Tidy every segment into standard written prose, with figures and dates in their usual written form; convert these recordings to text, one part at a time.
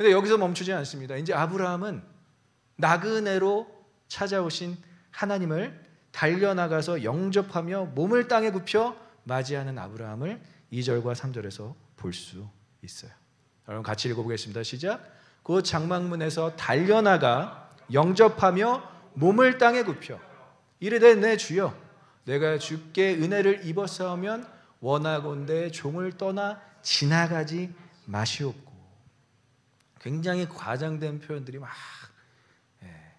근데 여기서 멈추지 않습니다. 이제 아브라함은 나그네로 찾아오신 하나님을 달려나가서 영접하며 몸을 땅에 굽혀 맞이하는 아브라함을 2절과 3절에서 볼 수 있어요. 여러분 같이 읽어보겠습니다. 시작. 곧 장막문에서 달려나가 영접하며 몸을 땅에 굽혀 이르되 내 주여 내가 주께 은혜를 입었사오면 원하건대 종을 떠나 지나가지 마시옵고. 굉장히 과장된 표현들이 막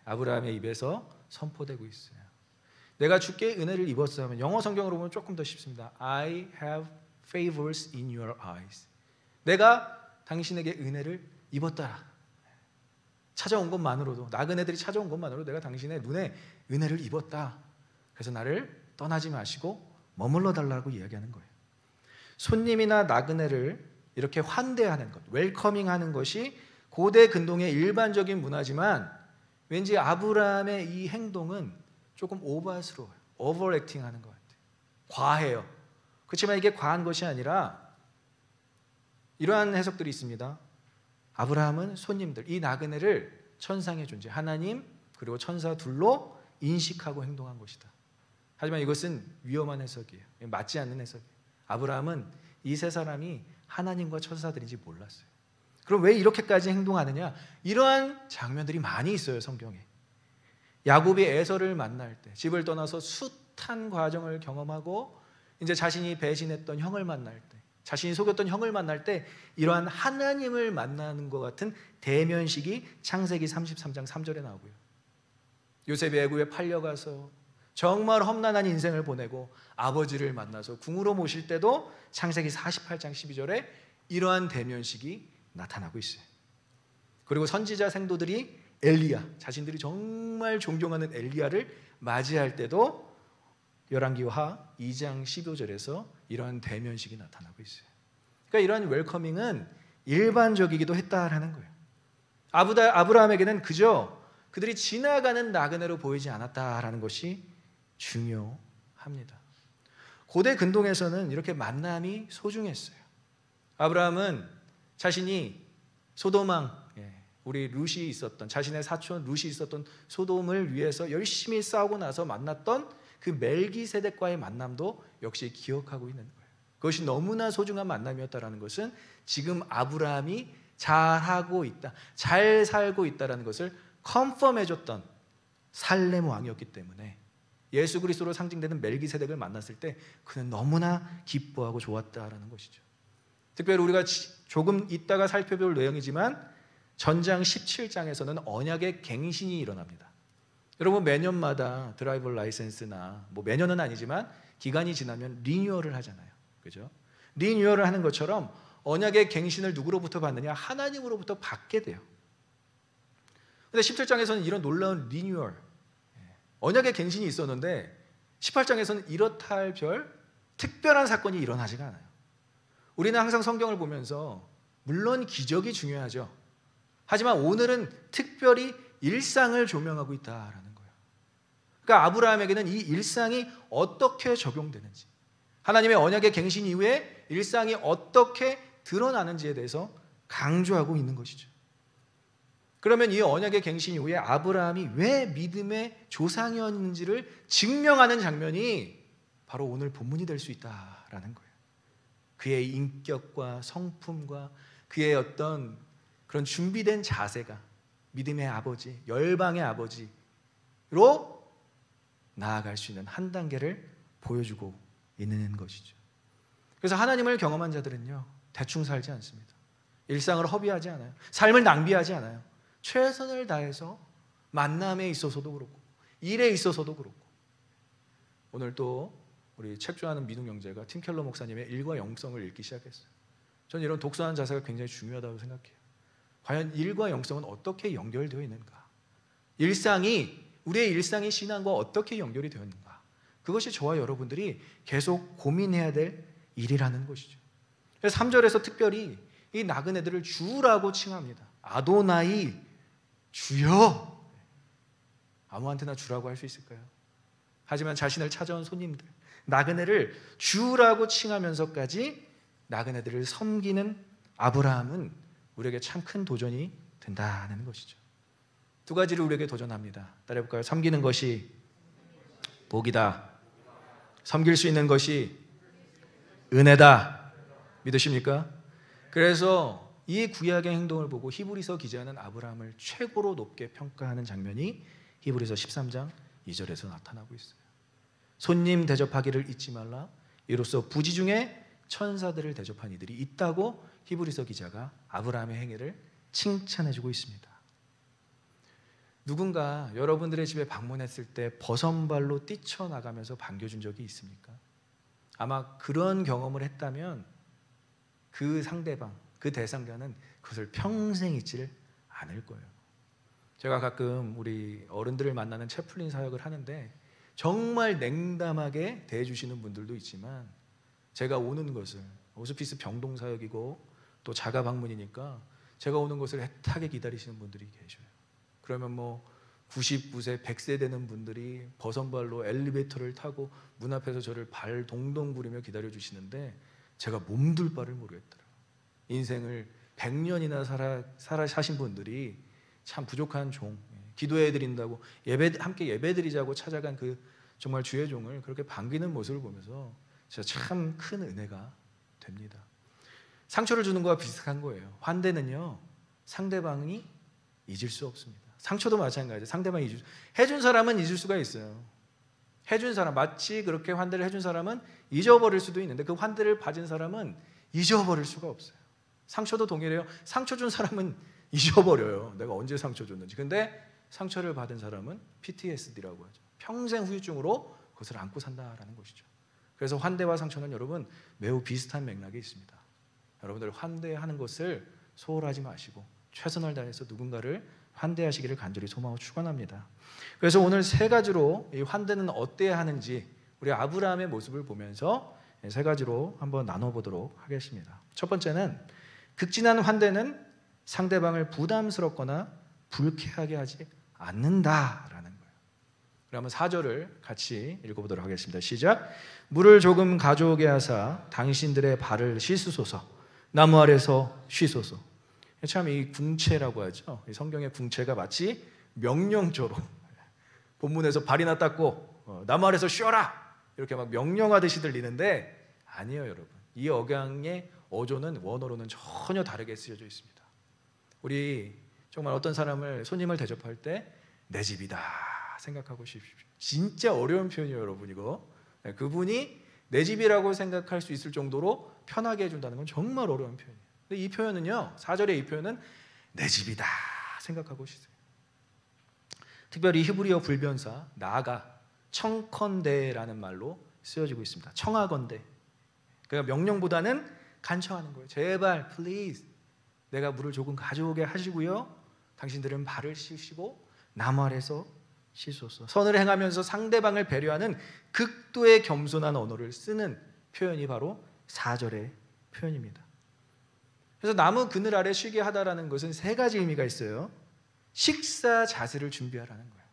아브라함의 입에서 선포되고 있어요. 내가 주께 은혜를 입었사오면, 영어 성경으로 보면 조금 더 쉽습니다. I have favors in your eyes. 내가 당신에게 은혜를 입었다. 찾아온 것만으로도, 나그네들이 찾아온 것만으로도 내가 당신의 눈에 은혜를 입었다. 그래서 나를 떠나지 마시고 머물러 달라고 이야기하는 거예요. 손님이나 나그네를 이렇게 환대하는 것, 웰커밍하는 것이 고대 근동의 일반적인 문화지만 왠지 아브라함의 이 행동은 조금 오버스러워요. 오버액팅하는 것 같아요. 과해요. 그렇지만 이게 과한 것이 아니라 이러한 해석들이 있습니다. 아브라함은 손님들, 이 나그네를 천상의 존재, 하나님 그리고 천사 둘로 인식하고 행동한 것이다. 하지만 이것은 위험한 해석이에요. 맞지 않는 해석이에요. 아브라함은 이 세 사람이 하나님과 천사들인지 몰랐어요. 그럼 왜 이렇게까지 행동하느냐? 이러한 장면들이 많이 있어요, 성경에. 야곱이 에서를 만날 때, 집을 떠나서 숱한 과정을 경험하고 이제 자신이 배신했던 형을 만날 때, 자신이 속였던 형을 만날 때 이러한 하나님을 만나는 것 같은 대면식이 창세기 33장 3절에 나오고요. 요셉이 애굽에 팔려가서 정말 험난한 인생을 보내고 아버지를 만나서 궁으로 모실 때도 창세기 48장 12절에 이러한 대면식이 나타나고 있어요. 그리고 선지자 생도들이 엘리야, 자신들이 정말 존경하는 엘리야를 맞이할 때도 열왕기하 2장 15절에서 이러한 대면식이 나타나고 있어요. 그러니까 이러한 웰커밍은 일반적이기도 했다라는 거예요. 아브라함에게는 그저 그들이 지나가는 나그네로 보이지 않았다라는 것이 중요합니다. 고대 근동에서는 이렇게 만남이 소중했어요. 아브라함은 자신이 소돔왕, 우리 룻이 있었던, 자신의 사촌 룻이 있었던 소돔을 위해서 열심히 싸우고 나서 만났던 그 멜기세덱과의 만남도 역시 기억하고 있는 거예요. 그것이 너무나 소중한 만남이었다는 것은 지금 아브라함이 잘하고 있다, 잘 살고 있다는 것을 컨펌해줬던 살렘 왕이었기 때문에 예수 그리스도로 상징되는 멜기세덱을 만났을 때 그는 너무나 기뻐하고 좋았다라는 것이죠. 특별히 우리가 조금 이따가 살펴볼 내용이지만 전장 17장에서는 언약의 갱신이 일어납니다. 여러분 매년마다 드라이버 라이센스나 매년은 아니지만 기간이 지나면 리뉴얼을 하잖아요. 그죠? 리뉴얼을 하는 것처럼 언약의 갱신을 누구로부터 받느냐? 하나님으로부터 받게 돼요. 근데 17장에서는 이런 놀라운 리뉴얼, 언약의 갱신이 있었는데 18장에서는 이렇다 할 별 특별한 사건이 일어나지가 않아요. 우리는 항상 성경을 보면서 물론 기적이 중요하죠. 하지만 오늘은 특별히 일상을 조명하고 있다라는 거예요. 그러니까 아브라함에게는 이 일상이 어떻게 적용되는지, 하나님의 언약의 갱신 이후에 일상이 어떻게 드러나는지에 대해서 강조하고 있는 것이죠. 그러면 이 언약의 갱신 이후에 아브라함이 왜 믿음의 조상이었는지를 증명하는 장면이 바로 오늘 본문이 될 수 있다라는 거예요. 그의 인격과 성품과 그의 어떤 그런 준비된 자세가 믿음의 아버지, 열방의 아버지로 나아갈 수 있는 한 단계를 보여주고 있는 것이죠. 그래서 하나님을 경험한 자들은요, 대충 살지 않습니다. 일상을 허비하지 않아요. 삶을 낭비하지 않아요. 최선을 다해서 만남에 있어서도 그렇고 일에 있어서도 그렇고, 오늘 또 우리 책 좋아하는 미국 형제가 팀 켈러 목사님의 일과 영성을 읽기 시작했어요. 저는 이런 독서하는 자세가 굉장히 중요하다고 생각해요. 과연 일과 영성은 어떻게 연결되어 있는가? 우리의 일상이 신앙과 어떻게 연결이 되어 있는가? 그것이 저와 여러분들이 계속 고민해야 될 일이라는 것이죠. 그래서 3절에서 특별히 이 나그네들을 주라고 칭합니다. 아도나이, 주여. 아무한테나 주라고 할 수 있을까요? 하지만 자신을 찾아온 손님들, 나그네를 주라고 칭하면서까지 나그네들을 섬기는 아브라함은 우리에게 참 큰 도전이 된다는 것이죠. 두 가지를 우리에게 도전합니다. 따라해볼까요? 섬기는 것이 복이다. 섬길 수 있는 것이 은혜다. 믿으십니까? 그래서 이 구약의 행동을 보고 히브리서 기자는 아브라함을 최고로 높게 평가하는 장면이 히브리서 13장 2절에서 나타나고 있어요. 손님 대접하기를 잊지 말라. 이로써 부지 중에 천사들을 대접한 이들이 있다고 히브리서 기자가 아브라함의 행위를 칭찬해주고 있습니다. 누군가 여러분들의 집에 방문했을 때 버선발로 뛰쳐나가면서 반겨준 적이 있습니까? 아마 그런 경험을 했다면 그 상대방, 그 대상자는 그것을 평생 잊지를 않을 거예요. 제가 가끔 우리 어른들을 만나는 채플린 사역을 하는데 정말 냉담하게 대해주시는 분들도 있지만 제가 오는 것을, 호스피스 병동 사역이고 또 자가 방문이니까 제가 오는 것을 애타게 기다리시는 분들이 계셔요. 그러면 뭐 99세, 100세 되는 분들이 버선발로 엘리베이터를 타고 문 앞에서 저를 발 동동 구르며 기다려주시는데 제가 몸둘 바를 모르겠더라고요. 인생을 100년이나 사신 분들이 참 부족한 종, 기도해드린다고 함께 예배드리자고 찾아간 그 정말 주의 종을 그렇게 반기는 모습을 보면서 진짜 참 큰 은혜가 됩니다. 상처를 주는 거와 비슷한 거예요. 환대는요, 상대방이 잊을 수 없습니다. 상처도 마찬가지예요. 상대방이 해준 사람은 잊을 수가 있어요. 해준 사람, 마치 그렇게 환대를 해준 사람은 잊어버릴 수도 있는데 그 환대를 받은 사람은 잊어버릴 수가 없어요. 상처도 동일해요. 상처 준 사람은 잊어버려요. 내가 언제 상처 줬는지. 근데 상처를 받은 사람은 PTSD라고 하죠. 평생 후유증으로 그것을 안고 산다라는 것이죠. 그래서 환대와 상처는 여러분 매우 비슷한 맥락이 있습니다. 여러분들 환대하는 것을 소홀하지 마시고 최선을 다해서 누군가를 환대하시기를 간절히 소망하고 축원합니다. 그래서 오늘 세 가지로 이 환대는 어때야 하는지 우리 아브라함의 모습을 보면서 세 가지로 한번 나눠보도록 하겠습니다. 첫 번째는 극진한 환대는 상대방을 부담스럽거나 불쾌하게 하지 않는다라는 거예요. 그러면 4절을 같이 읽어보도록 하겠습니다. 시작. 물을 조금 가져오게 하사 당신들의 발을 씻으소서. 나무 아래서 쉬소서. 참 이 궁체라고 하죠. 이 성경의 궁체가 마치 명령조로 본문에서 발이나 닦고 나무 아래서 쉬어라 이렇게 막 명령하듯이 들리는데 아니에요, 여러분. 이 억양의 어조는 원어로는 전혀 다르게 쓰여져 있습니다. 우리 정말 어떤 사람을 손님을 대접할 때 내 집이다 생각하고 싶으십시오. 진짜 어려운 표현이에요, 여러분. 이거 그분이 내 집이라고 생각할 수 있을 정도로 편하게 해준다는 건 정말 어려운 표현이에요. 근데 이 표현은요, 4절의 이 표현은 내 집이다 생각하고 싶어요. 특별히 히브리어 불변사 나가 청컨대라는 말로 쓰여지고 있습니다. 청하건대. 그러니까 명령보다는 간청하는 거예요. 제발 please 내가 물을 조금 가져오게 하시고요, 당신들은 발을 씻으시고 나무 아래서 씻소서. 선을 행하면서 상대방을 배려하는 극도의 겸손한 언어를 쓰는 표현이 바로 4절의 표현입니다. 그래서 나무 그늘 아래 쉬게 하다라는 것은 세 가지 의미가 있어요. 식사 자세를 준비하라는 거예요.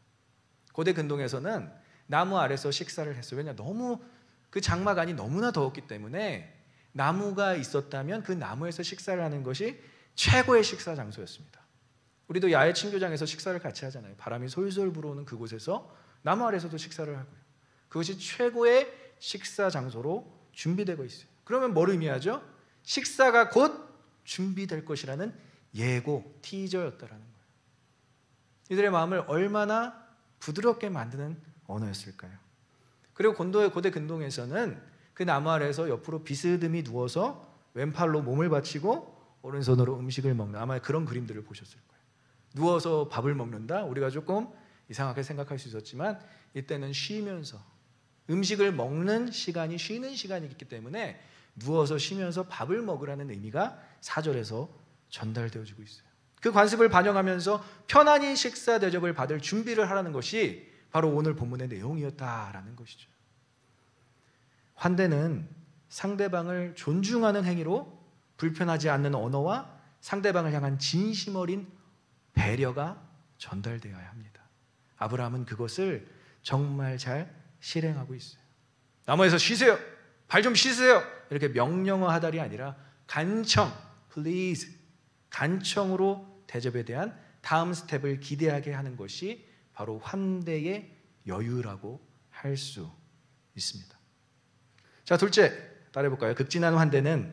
고대 근동에서는 나무 아래서 식사를 했어요. 왜냐, 너무 그 장마간이 너무나 더웠기 때문에 나무가 있었다면 그 나무에서 식사를 하는 것이 최고의 식사 장소였습니다. 우리도 야외 친교장에서 식사를 같이 하잖아요. 바람이 솔솔 불어오는 그곳에서 나무 아래서도 식사를 하고요. 그것이 최고의 식사 장소로 준비되고 있어요. 그러면 뭘 의미하죠? 식사가 곧 준비될 것이라는 예고, 티저였다라는 거예요. 이들의 마음을 얼마나 부드럽게 만드는 언어였을까요? 그리고 고대 근동에서는 그 나무 아래에서 옆으로 비스듬히 누워서 왼팔로 몸을 받치고 오른손으로 음식을 먹는, 아마 그런 그림들을 보셨을 거예요. 누워서 밥을 먹는다? 우리가 조금 이상하게 생각할 수 있었지만 이때는 쉬면서 음식을 먹는 시간이 쉬는 시간이기 때문에 누워서 쉬면서 밥을 먹으라는 의미가 4절에서 전달되어지고 있어요. 그 관습을 반영하면서 편안히 식사 대접을 받을 준비를 하라는 것이 바로 오늘 본문의 내용이었다라는 것이죠. 환대는 상대방을 존중하는 행위로 불편하지 않는 언어와 상대방을 향한 진심 어린 배려가 전달되어야 합니다. 아브라함은 그것을 정말 잘 실행하고 있어요. 나무에서 쉬세요. 발 좀 씻으세요. 이렇게 명령어하달이 아니라 간청, please 간청으로 대접에 대한 다음 스텝을 기대하게 하는 것이 바로 환대의 여유라고 할 수 있습니다. 자, 둘째 따라해볼까요? 극진한 환대는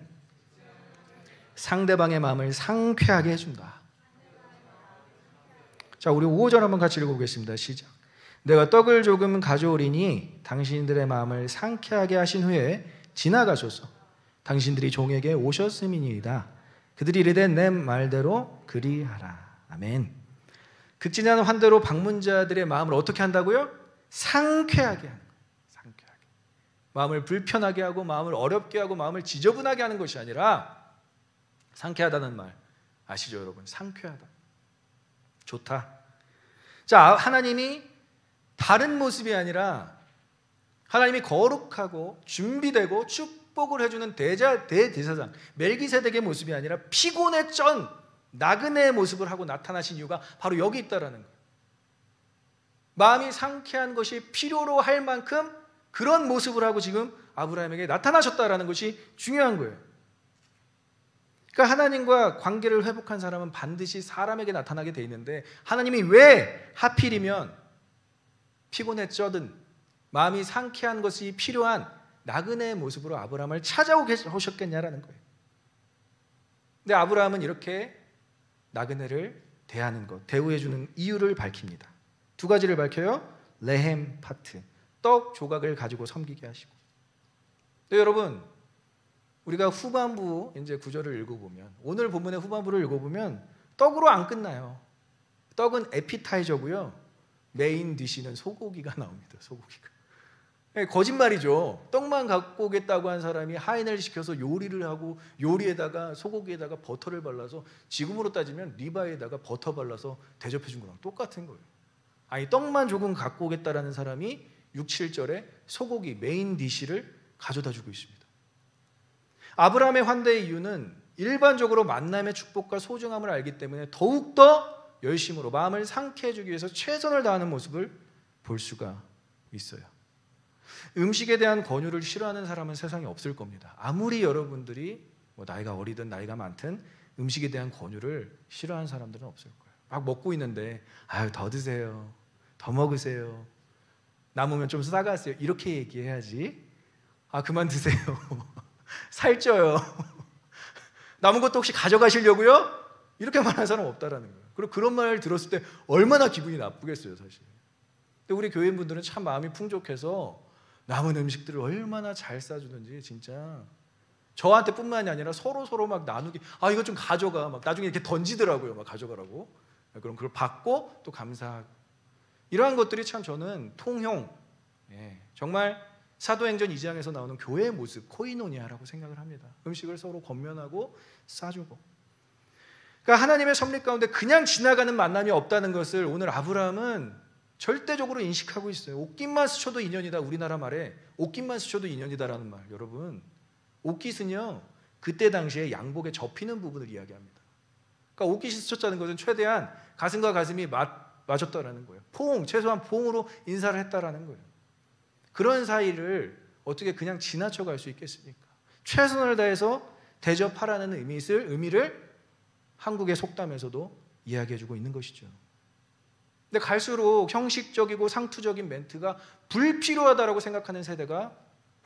상대방의 마음을 상쾌하게 해준다. 자, 우리 5절 한번 같이 읽어보겠습니다. 시작. 내가 떡을 조금 가져오리니 당신들의 마음을 상쾌하게 하신 후에 지나가소서. 당신들이 종에게 오셨음이니이다. 그들이 이르되 내 말대로 그리하라. 아멘. 극진한 환대로 방문자들의 마음을 어떻게 한다고요? 상쾌하게 하는 거예요. 상쾌하게. 마음을 불편하게 하고 마음을 어렵게 하고 마음을 지저분하게 하는 것이 아니라 상쾌하다는 말 아시죠, 여러분? 상쾌하다. 좋다. 자, 하나님이 다른 모습이 아니라 하나님이 거룩하고 준비되고 축복을 해주는 대제사장 멜기세덱의 모습이 아니라 피곤에 쩐 나그네의 모습을 하고 나타나신 이유가 바로 여기 있다라는 거예요. 마음이 상쾌한 것이 필요로 할 만큼 그런 모습을 하고 지금 아브라함에게 나타나셨다라는 것이 중요한 거예요. 그러니까 하나님과 관계를 회복한 사람은 반드시 사람에게 나타나게 돼 있는데 하나님이 왜 하필이면 피곤에 쩌든 마음이 상쾌한 것이 필요한 나그네의 모습으로 아브라함을 찾아오셨겠냐라는 거예요. 근데 아브라함은 이렇게 나그네를 대하는 것, 대우해주는 이유를 밝힙니다. 두 가지를 밝혀요. 레헴 파트, 떡 조각을 가지고 섬기게 하시고. 네, 여러분, 우리가 후반부 이제 구절을 읽어보면, 오늘 본문의 후반부를 읽어보면 떡으로 안 끝나요. 떡은 에피타이저고요. 메인 디시는 소고기가 나옵니다. 소고기가. 네, 거짓말이죠. 떡만 갖고 오겠다고 한 사람이 하인을 시켜서 요리를 하고 요리에다가 소고기에다가 버터를 발라서 지금으로 따지면 리바에다가 버터 발라서 대접해 준 거랑 똑같은 거예요. 아니, 떡만 조금 갖고 오겠다라는 사람이 6, 7절에 소고기 메인 디시를 가져다 주고 있습니다. 아브라함의 환대의 이유는 일반적으로 만남의 축복과 소중함을 알기 때문에 더욱더 열심으로 마음을 상쾌해 주기 위해서 최선을 다하는 모습을 볼 수가 있어요. 음식에 대한 권유를 싫어하는 사람은 세상에 없을 겁니다. 아무리 여러분들이 나이가 어리든 나이가 많든 음식에 대한 권유를 싫어하는 사람들은 없을 거예요. 막 먹고 있는데 아유, 더 드세요, 더 먹으세요, 남으면 좀 싸가세요, 이렇게 얘기해야지. 아, 그만 드세요. 살쪄요. 남은 것도 혹시 가져가시려고요? 이렇게 말하는 사람 없다라는 거예요. 그리고 그런 말을 들었을 때 얼마나 기분이 나쁘겠어요, 사실. 근데 우리 교인분들은 참 마음이 풍족해서 남은 음식들을 얼마나 잘 싸주는지 진짜 저한테뿐만이 아니라 서로 막 나누기. 아, 이거 좀 가져가. 막 나중에 이렇게 던지더라고요. 막 가져가라고. 그럼 그걸 받고 또 감사하고. 이러한 것들이 참 저는 통용, 정말 사도행전 2장에서 나오는 교회의 모습, 코이노니아라고 생각을 합니다. 음식을 서로 권면하고 싸주고. 그러니까 하나님의 섭리 가운데 그냥 지나가는 만남이 없다는 것을 오늘 아브라함은 절대적으로 인식하고 있어요. 옷깃만 스쳐도 인연이다. 우리나라 말에 옷깃만 스쳐도 인연이다라는 말. 여러분, 옷깃은요, 그때 당시에 양복에 접히는 부분을 이야기합니다. 그러니까 옷깃이 스쳤다는 것은 최대한 가슴과 가슴이 맞았다라는 거예요. 최소한 포옹으로 인사를 했다라는 거예요. 그런 사이를 어떻게 그냥 지나쳐 갈 수 있겠습니까? 최선을 다해서 대접하라는 의미를 한국의 속담에서도 이야기해주고 있는 것이죠. 근데 갈수록 형식적이고 상투적인 멘트가 불필요하다라고 생각하는 세대가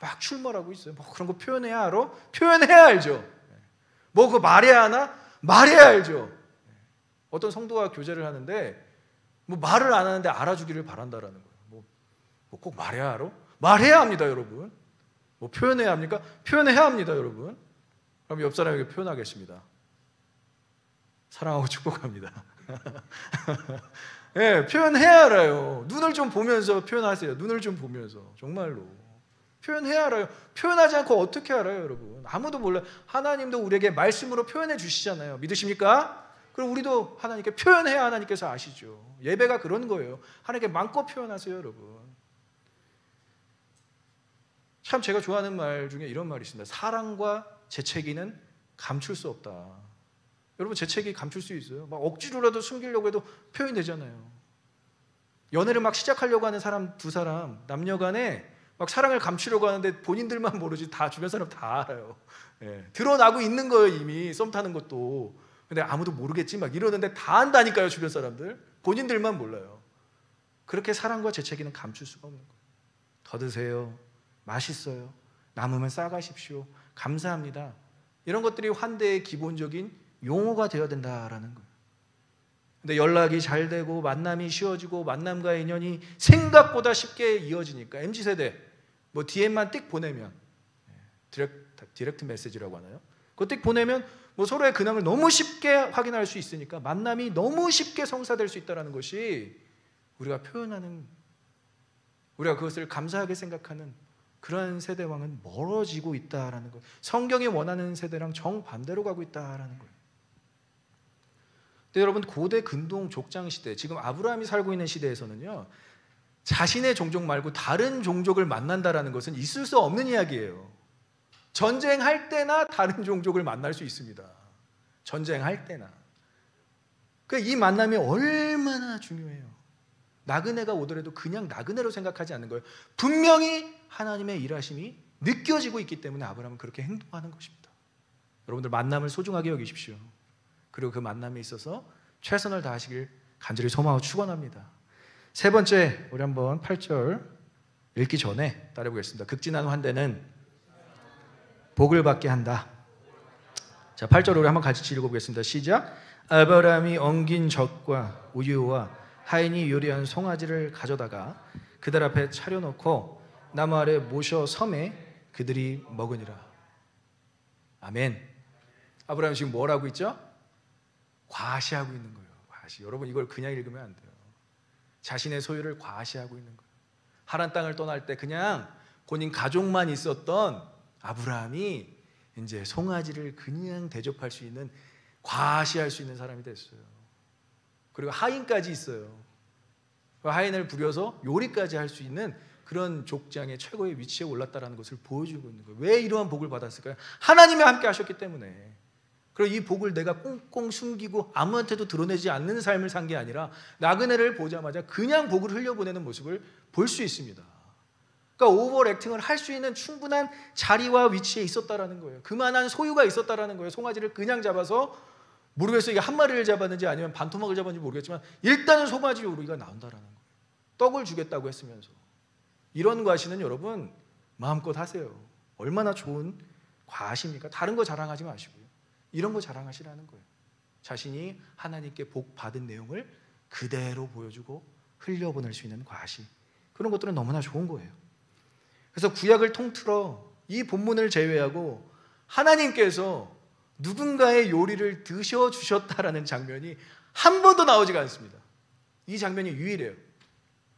막 출몰하고 있어요. 뭐 그런 거 표현해야 알아? 표현해야 알죠. 뭐 그거 말해야 하나? 말해야 알죠. 어떤 성도가 교제를 하는데 뭐 말을 안 하는데 알아주기를 바란다라는 거예요. 뭐 꼭 말해야 알아? 말해야 합니다, 여러분. 뭐 표현해야 합니까? 표현해야 합니다, 여러분. 그럼 옆 사람에게 표현하겠습니다. 사랑하고 축복합니다. 네, 표현해야 알아요. 눈을 좀 보면서 표현하세요. 눈을 좀 보면서. 정말로. 표현해야 알아요. 표현하지 않고 어떻게 알아요, 여러분? 아무도 몰라요. 하나님도 우리에게 말씀으로 표현해 주시잖아요. 믿으십니까? 그럼 우리도 하나님께 표현해야 하나님께서 아시죠. 예배가 그런 거예요. 하나님께 마음껏 표현하세요, 여러분. 참 제가 좋아하는 말 중에 이런 말이 있습니다. 사랑과 재채기는 감출 수 없다. 여러분, 재채기 감출 수 있어요. 막 억지로라도 숨기려고 해도 표현이 되잖아요. 연애를 막 시작하려고 하는 사람 두 사람, 남녀 간에 막 사랑을 감추려고 하는데 본인들만 모르지 다 주변 사람 다 알아요. 드러나고 있는 거예요, 이미. 썸 타는 것도. 근데 아무도 모르겠지 막 이러는데 다 안다니까요. 주변 사람들. 본인들만 몰라요. 그렇게 사랑과 재채기는 감출 수가 없는 거예요. 더 드세요. 맛있어요. 남으면 싸가십시오. 감사합니다. 이런 것들이 환대의 기본적인 용어가 되어야 된다라는 거예요. 근데 연락이 잘 되고 만남이 쉬워지고 만남과의 인연이 생각보다 쉽게 이어지니까 MZ세대 뭐 DM만 띡 보내면 디렉트 메시지라고 하나요? 그거 띡 보내면 뭐 서로의 근황을 너무 쉽게 확인할 수 있으니까 만남이 너무 쉽게 성사될 수 있다는 것이 우리가 표현하는, 우리가 그것을 감사하게 생각하는 그러한 세대와는 멀어지고 있다라는 거예요. 성경이 원하는 세대랑 정반대로 가고 있다라는 거예요. 근데 여러분, 고대 근동 족장 시대, 지금 아브라함이 살고 있는 시대에서는요, 자신의 종족 말고 다른 종족을 만난다라는 것은 있을 수 없는 이야기예요. 전쟁할 때나 다른 종족을 만날 수 있습니다. 전쟁할 때나. 이 만남이 얼마나 중요해요. 나그네가 오더라도 그냥 나그네로 생각하지 않는 거예요. 분명히 하나님의 일하심이 느껴지고 있기 때문에 아브라함은 그렇게 행동하는 것입니다. 여러분들 만남을 소중하게 여기십시오. 그리고 그 만남에 있어서 최선을 다하시길 간절히 소망하고 축원합니다. 세 번째, 우리 한번 8절 읽기 전에 따라해보겠습니다. 극진한 환대는 복을 받게 한다. 자, 8절 우리 한번 같이 읽어보겠습니다. 시작. 아브라함이 엉긴 젖과 우유와 하인이 요리한 송아지를 가져다가 그들 앞에 차려놓고 나무 아래 모셔 섬에 그들이 먹으니라. 아멘. 아브라함이 지금 뭘 하고 있죠? 과시하고 있는 거예요. 과시. 여러분, 이걸 그냥 읽으면 안 돼요. 자신의 소유를 과시하고 있는 거예요. 하란 땅을 떠날 때 그냥 본인 가족만 있었던 아브라함이 이제 송아지를 그냥 대접할 수 있는, 과시할 수 있는 사람이 됐어요. 그리고 하인까지 있어요. 하인을 부려서 요리까지 할 수 있는 그런 족장의 최고의 위치에 올랐다는 것을 보여주고 있는 거예요. 왜 이러한 복을 받았을까요? 하나님이 함께 하셨기 때문에. 그리고 이 복을 내가 꽁꽁 숨기고 아무한테도 드러내지 않는 삶을 산 게 아니라 나그네를 보자마자 그냥 복을 흘려보내는 모습을 볼 수 있습니다. 그러니까 오버액팅을 할 수 있는 충분한 자리와 위치에 있었다라는 거예요. 그만한 소유가 있었다라는 거예요. 송아지를 그냥 잡아서, 모르겠어요. 이게 한 마리를 잡았는지 아니면 반토막을 잡았는지 모르겠지만 일단은 송아지 요리가 나온다라는 거예요. 떡을 주겠다고 했으면서. 이런 과시는 여러분 마음껏 하세요. 얼마나 좋은 과시입니까? 다른 거 자랑하지 마시고요. 이런 거 자랑하시라는 거예요. 자신이 하나님께 복 받은 내용을 그대로 보여주고 흘려보낼 수 있는 과시. 그런 것들은 너무나 좋은 거예요. 그래서 구약을 통틀어 이 본문을 제외하고 하나님께서 누군가의 요리를 드셔주셨다라는 장면이 한 번도 나오지가 않습니다. 이 장면이 유일해요.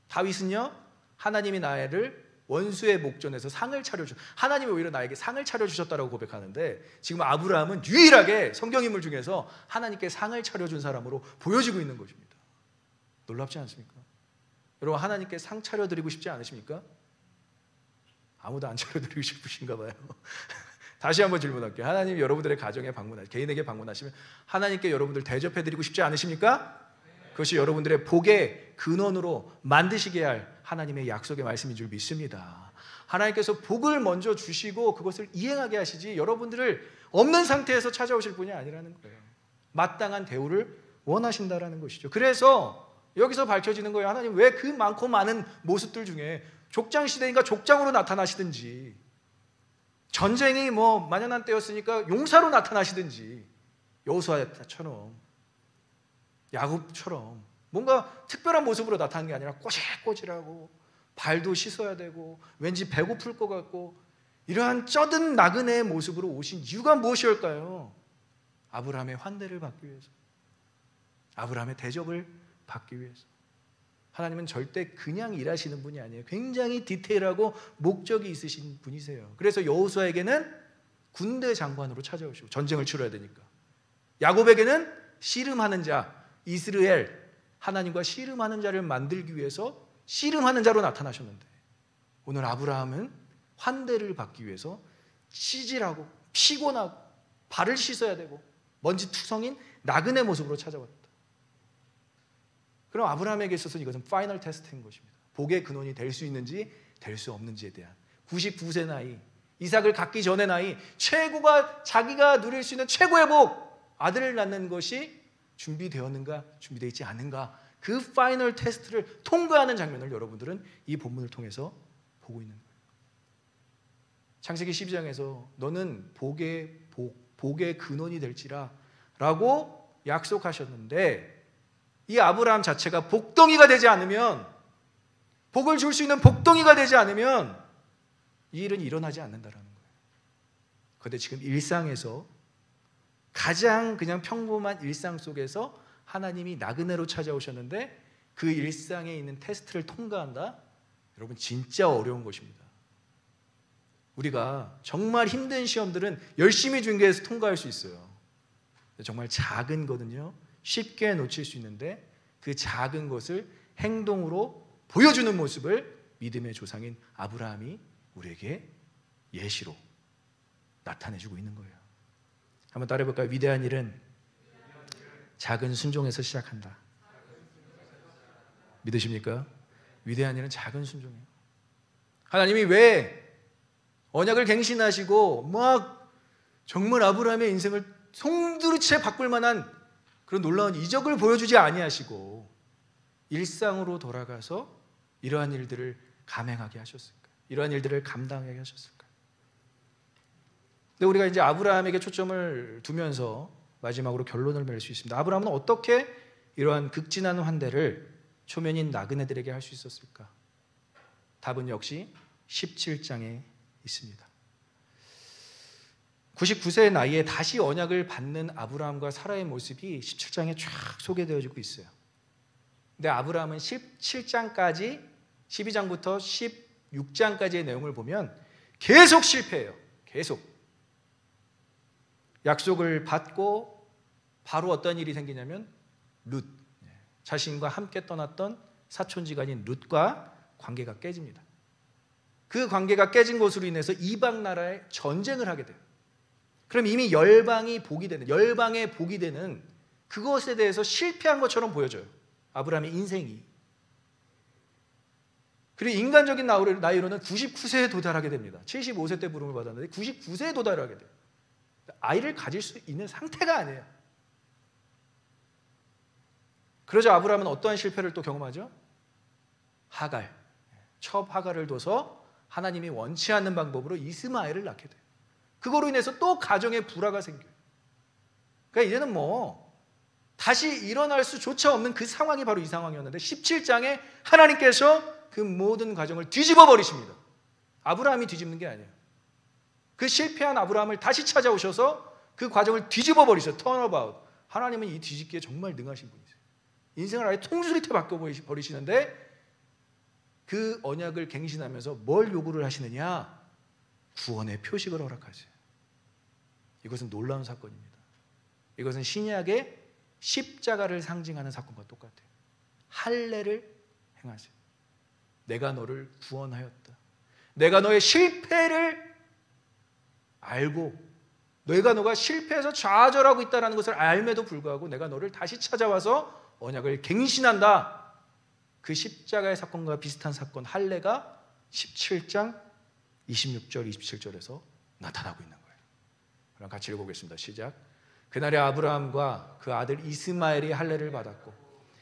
다윗은요, 하나님이 나를 원수의 목전에서 상을 차려주셨다. 하나님이 오히려 나에게 상을 차려주셨다라고 고백하는데, 지금 아브라함은 유일하게 성경인물 중에서 하나님께 상을 차려준 사람으로 보여지고 있는 것입니다. 놀랍지 않습니까? 여러분, 하나님께 상 차려드리고 싶지 않으십니까? 아무도 안 차려드리고 싶으신가 봐요. 다시 한번 질문할게요. 하나님 여러분들의 가정에 개인에게 방문하시면 하나님께 여러분들 대접해드리고 싶지 않으십니까? 그것이 여러분들의 복의 근원으로 만드시게 할 하나님의 약속의 말씀인 줄 믿습니다. 하나님께서 복을 먼저 주시고 그것을 이행하게 하시지 여러분들을 없는 상태에서 찾아오실 분이 아니라는 거예요. 마땅한 대우를 원하신다라는 것이죠. 그래서 여기서 밝혀지는 거예요. 하나님 왜 그 많고 많은 모습들 중에 족장 시대니까 족장으로 나타나시든지, 전쟁이 뭐 만연한 때였으니까 용사로 나타나시든지, 여호수아처럼 야곱처럼 뭔가 특별한 모습으로 나타나는 게 아니라 꼬질꼬질하고 발도 씻어야 되고 왠지 배고플 것 같고 이러한 쩌든 나그네의 모습으로 오신 이유가 무엇이었을까요? 아브라함의 환대를 받기 위해서, 아브라함의 대접을 받기 위해서. 하나님은 절대 그냥 일하시는 분이 아니에요. 굉장히 디테일하고 목적이 있으신 분이세요. 그래서 여호수아에게는 군대 장관으로 찾아오시고 전쟁을 치러야 되니까, 야곱에게는 씨름하는 자, 이스라엘, 하나님과 씨름하는 자를 만들기 위해서 씨름하는 자로 나타나셨는데, 오늘 아브라함은 환대를 받기 위해서 찌질하고 피곤하고 발을 씻어야 되고 먼지 투성인 나그네 모습으로 찾아왔다. 그럼 아브라함에게 있어서 이것은 파이널 테스트인 것입니다. 복의 근원이 될 수 있는지 될 수 없는지에 대한 99세 나이, 이삭을 갖기 전의 나이, 최고가 자기가 누릴 수 있는 최고의 복, 아들을 낳는 것이 준비되었는가, 준비되어 있지 않은가, 그 파이널 테스트를 통과하는 장면을 여러분들은 이 본문을 통해서 보고 있는 거예요. 창세기 12장에서 너는 복의 근원이 될지라 라고 약속하셨는데, 이 아브라함 자체가 복덩이가 되지 않으면, 복을 줄 수 있는 복덩이가 되지 않으면 이 일은 일어나지 않는다라는 거예요. 그런데 지금 일상에서, 가장 그냥 평범한 일상 속에서 하나님이 나그네로 찾아오셨는데 그 일상에 있는 테스트를 통과한다? 여러분, 진짜 어려운 것입니다. 우리가 정말 힘든 시험들은 열심히 준비해서 통과할 수 있어요. 정말 작은 거든요, 쉽게 놓칠 수 있는데 그 작은 것을 행동으로 보여주는 모습을 믿음의 조상인 아브라함이 우리에게 예시로 나타내주고 있는 거예요. 한번 따라해볼까요? 위대한 일은 작은 순종에서 시작한다. 믿으십니까? 위대한 일은 작은 순종이에요. 하나님이 왜 언약을 갱신하시고 막 정말 아브라함의 인생을 송두리째 바꿀 만한 그런 놀라운 이적을 보여주지 아니하시고 일상으로 돌아가서 이러한 일들을 감행하게 하셨을까요? 이러한 일들을 감당하게 하셨을까요? 근데 우리가 이제 아브라함에게 초점을 두면서 마지막으로 결론을 맺을 수 있습니다. 아브라함은 어떻게 이러한 극진한 환대를 초면인 나그네들에게 할 수 있었을까? 답은 역시 17장에 있습니다. 99세의 나이에 다시 언약을 받는 아브라함과 사라의 모습이 17장에 쫙 소개되어지고 있어요. 근데 아브라함은 17장까지, 12장부터 16장까지의 내용을 보면 계속 실패해요. 계속. 약속을 받고 바로 어떤 일이 생기냐면 룻, 자신과 함께 떠났던 사촌지간인 룻과 관계가 깨집니다. 그 관계가 깨진 것으로 인해서 이방 나라에 전쟁을 하게 돼요. 그럼 이미 열방의 복이 되는 그것에 대해서 실패한 것처럼 보여져요, 아브라함의 인생이. 그리고 인간적인 나이로는 99세에 도달하게 됩니다. 75세 때 부름을 받았는데 99세에 도달하게 돼요. 아이를 가질 수 있는 상태가 아니에요. 그러자 아브라함은 어떠한 실패를 또 경험하죠? 하갈, 첩 하갈을 둬서 하나님이 원치 않는 방법으로 이스마엘을 낳게 돼요. 그거로 인해서 또 가정에 불화가 생겨요. 그러니까 이제는 다시 일어날 수조차 없는 그 상황이 바로 이 상황이었는데 17장에 하나님께서 그 모든 가정을 뒤집어 버리십니다. 아브라함이 뒤집는 게 아니에요. 그 실패한 아브라함을 다시 찾아오셔서 그 과정을 뒤집어 버리셔. 턴어바웃. 하나님은 이 뒤집기에 정말 능하신 분이세요. 인생을 아예 통수리태 바꿔 버리시는데 그 언약을 갱신하면서 뭘 요구를 하시느냐? 구원의 표식을 허락하세요. 이것은 놀라운 사건입니다. 이것은 신약의 십자가를 상징하는 사건과 똑같아요. 할례를 행하세요. 내가 너를 구원하였다. 내가 너의 실패를 알고, 너가 실패해서 좌절하고 있다는 것을 알매도 불구하고 내가 너를 다시 찾아와서 언약을 갱신한다. 그 십자가의 사건과 비슷한 사건, 할례가 17장 26절, 27절에서 나타나고 있는 거예요. 그럼 같이 읽어보겠습니다. 시작. 그날에 아브라함과 그 아들 이스마엘이 할례를 받았고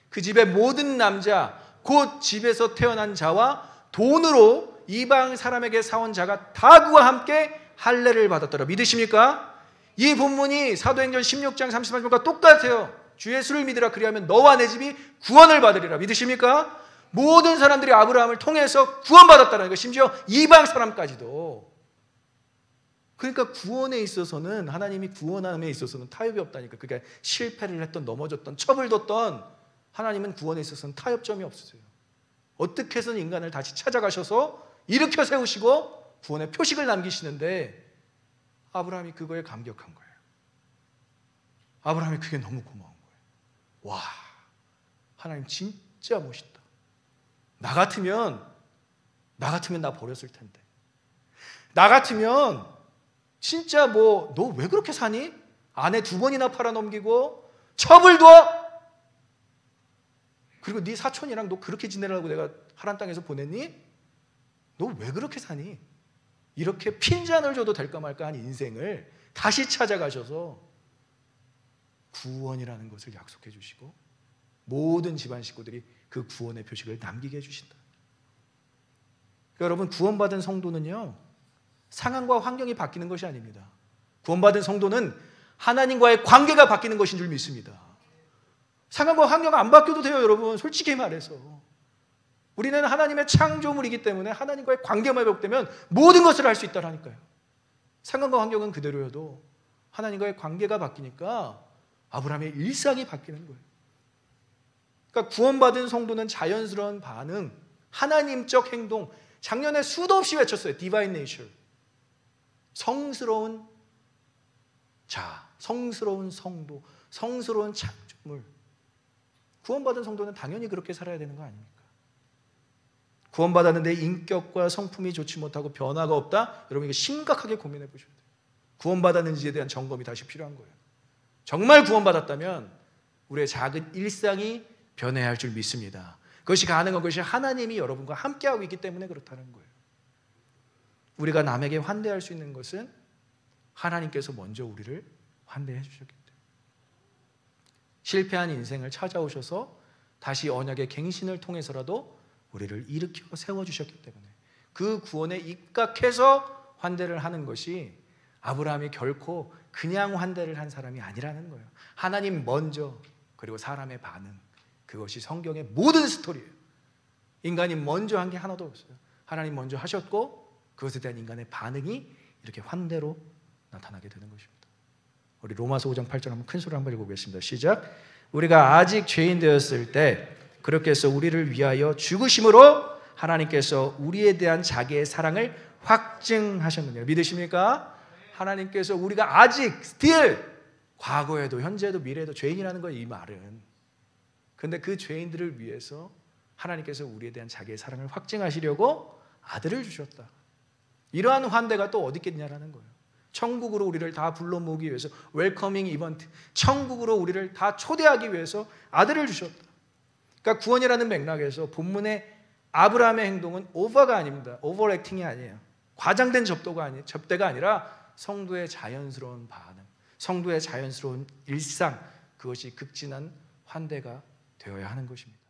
그 집의 모든 남자 곧 집에서 태어난 자와 돈으로 이방 사람에게 사온 자가 다 그와 함께 할례를 받았더라. 믿으십니까? 이 본문이 사도행전 16장 38절과 똑같아요. 주 예수를 믿으라 그리하면 너와 내 집이 구원을 받으리라. 믿으십니까? 모든 사람들이 아브라함을 통해서 구원받았다는 거, 심지어 이방 사람까지도. 그러니까 구원에 있어서는, 하나님이 구원함에 있어서는 타협이 없다니까. 그러니까 실패를 했던, 넘어졌던, 첩을 뒀던 하나님은 구원에 있어서는 타협점이 없으세요. 어떻게 해서든 인간을 다시 찾아가셔서 일으켜 세우시고 구원의 표식을 남기시는데 아브라함이 그거에 감격한 거예요. 아브라함이 그게 너무 고마운 거예요. 와, 하나님 진짜 멋있다. 나 같으면 나 버렸을 텐데. 나 같으면 진짜 너 왜 그렇게 사니? 아내 2번이나 팔아넘기고 첩을 둬. 그리고 네 사촌이랑 너 그렇게 지내라고 내가 하란 땅에서 보냈니? 너 왜 그렇게 사니? 이렇게 핀잔을 줘도 될까 말까 한 인생을 다시 찾아가셔서 구원이라는 것을 약속해 주시고 모든 집안 식구들이 그 구원의 표식을 남기게 해주신다. 그러니까 여러분, 구원받은 성도는요, 상황과 환경이 바뀌는 것이 아닙니다. 구원받은 성도는 하나님과의 관계가 바뀌는 것인 줄 믿습니다. 상황과 환경은 안 바뀌어도 돼요, 여러분. 솔직히 말해서 우리는 하나님의 창조물이기 때문에 하나님과의 관계만 회복되면 모든 것을 할 수 있다라니까요. 상황과 환경은 그대로여도 하나님과의 관계가 바뀌니까 아브라함의 일상이 바뀌는 거예요. 그러니까 구원받은 성도는 자연스러운 반응, 하나님적 행동, 작년에 수도 없이 외쳤어요. Divine Nature. 성스러운 자, 성스러운 성도, 성스러운 창조물. 구원받은 성도는 당연히 그렇게 살아야 되는 거 아닙니까? 구원받았는데 인격과 성품이 좋지 못하고 변화가 없다? 여러분, 이게 심각하게 고민해 보셔야 돼요. 구원받았는지에 대한 점검이 다시 필요한 거예요. 정말 구원받았다면 우리의 작은 일상이 변해야 할 줄 믿습니다. 그것이 가능한 것이 하나님이 여러분과 함께하고 있기 때문에 그렇다는 거예요. 우리가 남에게 환대할 수 있는 것은 하나님께서 먼저 우리를 환대해 주셨기 때문에. 실패한 인생을 찾아오셔서 다시 언약의 갱신을 통해서라도 우리를 일으켜 세워주셨기 때문에 그 구원에 입각해서 환대를 하는 것이 아브라함이 결코 그냥 환대를 한 사람이 아니라는 거예요. 하나님 먼저, 그리고 사람의 반응, 그것이 성경의 모든 스토리예요. 인간이 먼저 한 게 하나도 없어요. 하나님 먼저 하셨고 그것에 대한 인간의 반응이 이렇게 환대로 나타나게 되는 것입니다. 우리 로마서 5장 8절 한번 큰 소리로 한번 읽어보겠습니다. 시작. 우리가 아직 죄인 되었을 때 그렇게 해서 우리를 위하여 죽으심으로 하나님께서 우리에 대한 자기의 사랑을 확증하셨느니라. 믿으십니까? 하나님께서 우리가 아직 still 과거에도 현재에도 미래에도 죄인이라는 거예요, 이 말은. 그런데 그 죄인들을 위해서 하나님께서 우리에 대한 자기의 사랑을 확증하시려고 아들을 주셨다. 이러한 환대가 또 어디 있겠냐라는 거예요. 천국으로 우리를 다 불러 모으기 위해서 웰커밍 이벤트, 천국으로 우리를 다 초대하기 위해서 아들을 주셨다. 그러니까 구원이라는 맥락에서 본문의 아브라함의 행동은 오버가 아닙니다. 오버액팅이 아니에요. 과장된 접대가 아니라 성도의 자연스러운 반응, 성도의 자연스러운 일상, 그것이 극진한 환대가 되어야 하는 것입니다.